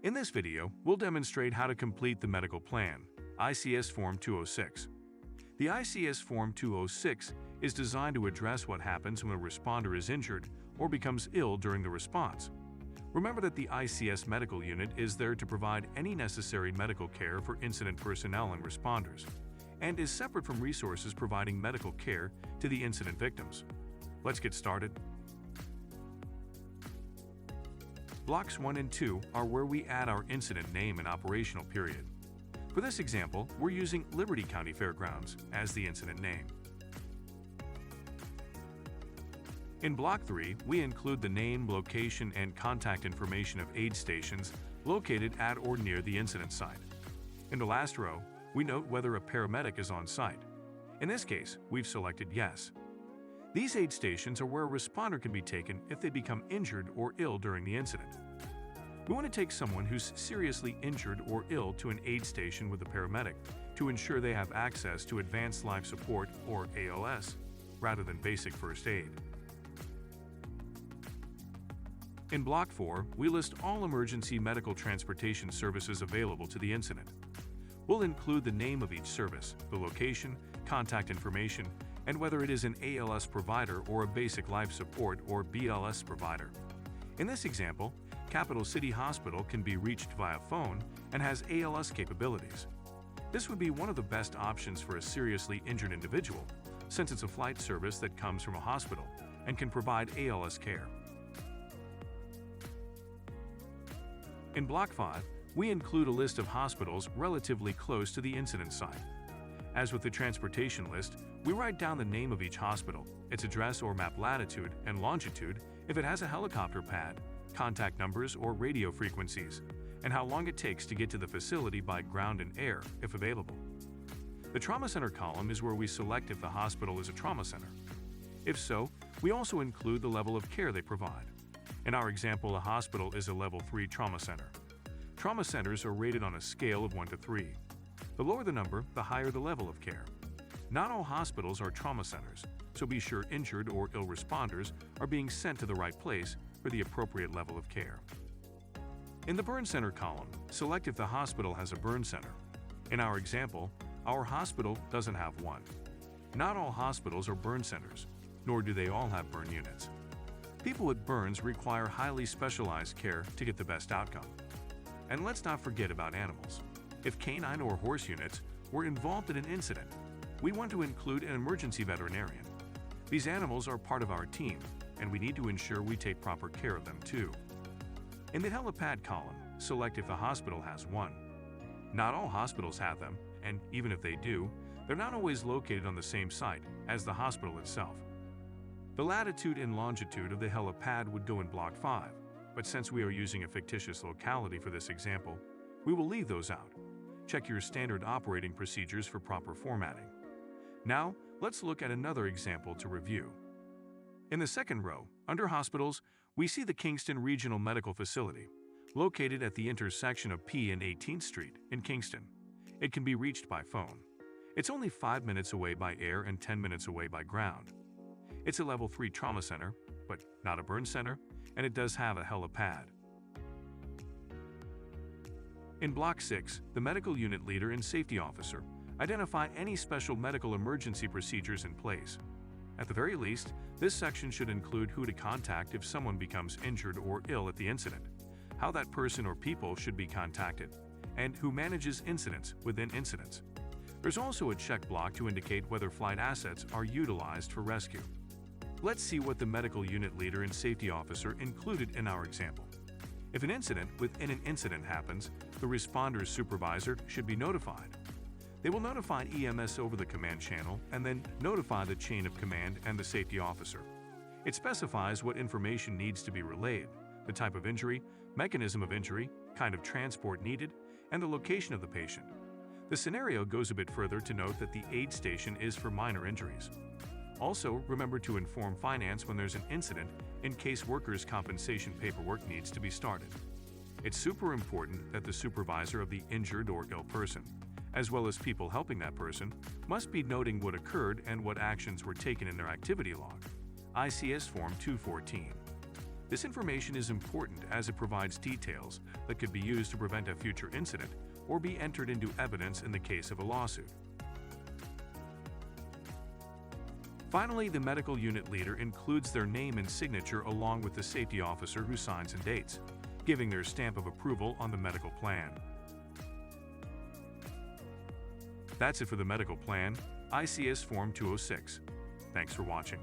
In this video, we'll demonstrate how to complete the medical plan, ICS Form 206. The ICS Form 206 is designed to address what happens when a responder is injured or becomes ill during the response. Remember that the ICS medical unit is there to provide any necessary medical care for incident personnel and responders, and is separate from resources providing medical care to the incident victims. Let's get started. Blocks 1 and 2 are where we add our incident name and operational period. For this example, we're using Liberty County Fairgrounds as the incident name. In Block 3, we include the name, location, and contact information of aid stations located at or near the incident site. In the last row, we note whether a paramedic is on site. In this case, we've selected yes. These aid stations are where a responder can be taken if they become injured or ill during the incident. We want to take someone who's seriously injured or ill to an aid station with a paramedic to ensure they have access to advanced life support, or ALS, rather than basic first aid. In Block 4, we list all emergency medical transportation services available to the incident. We'll include the name of each service, the location, contact information, and whether it is an ALS provider or a basic life support or BLS provider. In this example, Capital City Hospital can be reached via phone and has ALS capabilities. This would be one of the best options for a seriously injured individual, since it's a flight service that comes from a hospital and can provide ALS care. In Block 5, we include a list of hospitals relatively close to the incident site. As with the transportation list, we write down the name of each hospital, its address or map latitude and longitude if it has a helicopter pad, contact numbers or radio frequencies, and how long it takes to get to the facility by ground and air if available. The Trauma Center column is where we select if the hospital is a trauma center. If so, we also include the level of care they provide. In our example, a hospital is a Level 3 trauma center. Trauma centers are rated on a scale of 1 to 3. The lower the number, the higher the level of care. Not all hospitals are trauma centers, so be sure injured or ill responders are being sent to the right place for the appropriate level of care. In the Burn Center column, select if the hospital has a burn center. In our example, our hospital doesn't have one. Not all hospitals are burn centers, nor do they all have burn units. People with burns require highly specialized care to get the best outcome. And let's not forget about animals. If canine or horse units were involved in an incident, we want to include an emergency veterinarian. These animals are part of our team, and we need to ensure we take proper care of them too. In the helipad column, select if the hospital has one. Not all hospitals have them, and even if they do, they're not always located on the same site as the hospital itself. The latitude and longitude of the helipad would go in Block 5, but since we are using a fictitious locality for this example, we will leave those out. Check your standard operating procedures for proper formatting. Now, let's look at another example to review. In the second row, under Hospitals, we see the Kingston Regional Medical Facility, located at the intersection of P and 18th Street in Kingston. It can be reached by phone. It's only 5 minutes away by air and 10 minutes away by ground. It's a Level 3 trauma center, but not a burn center, and it does have a helipad. In Block 6, the medical unit leader and safety officer identify any special medical emergency procedures in place. At the very least, this section should include who to contact if someone becomes injured or ill at the incident, how that person or people should be contacted, and who manages incidents within incidents. There's also a check block to indicate whether flight assets are utilized for rescue. Let's see what the medical unit leader and safety officer included in our example. If an incident within an incident happens, the responder's supervisor should be notified. They will notify EMS over the command channel and then notify the chain of command and the safety officer. It specifies what information needs to be relayed, the type of injury, mechanism of injury, kind of transport needed, and the location of the patient. The scenario goes a bit further to note that the aid station is for minor injuries. Also, remember to inform finance when there's an incident in case workers' compensation paperwork needs to be started. It's super important that the supervisor of the injured or ill person, as well as people helping that person, must be noting what occurred and what actions were taken in their activity log, ICS Form 214. This information is important as it provides details that could be used to prevent a future incident or be entered into evidence in the case of a lawsuit. Finally, the medical unit leader includes their name and signature along with the safety officer who signs and dates, giving their stamp of approval on the medical plan. That's it for the medical plan, ICS Form 206. Thanks for watching.